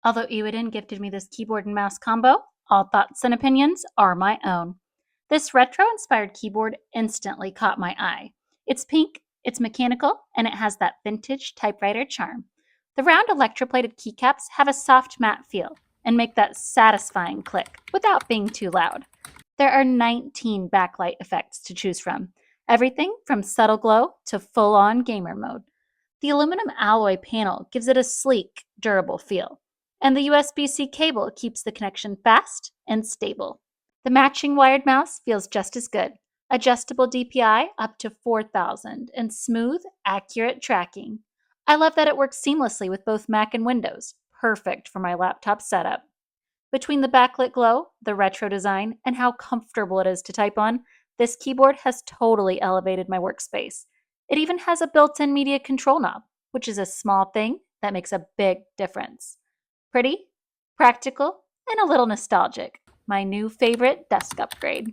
Although EWEADN gifted me this keyboard and mouse combo, all thoughts and opinions are my own. This retro-inspired keyboard instantly caught my eye. It's pink, it's mechanical, and it has that vintage typewriter charm. The round electroplated keycaps have a soft matte feel and make that satisfying click without being too loud. There are 19 backlight effects to choose from, everything from subtle glow to full-on gamer mode. The aluminum alloy panel gives it a sleek, durable feel, and the USB-C cable keeps the connection fast and stable. The matching wired mouse feels just as good. Adjustable DPI up to 4,000 and smooth, accurate tracking. I love that it works seamlessly with both Mac and Windows, perfect for my laptop setup. Between the backlit glow, the retro design, and how comfortable it is to type on, this keyboard has totally elevated my workspace. It even has a built-in media control knob, which is a small thing that makes a big difference. Pretty, practical, and a little nostalgic. My new favorite desk upgrade.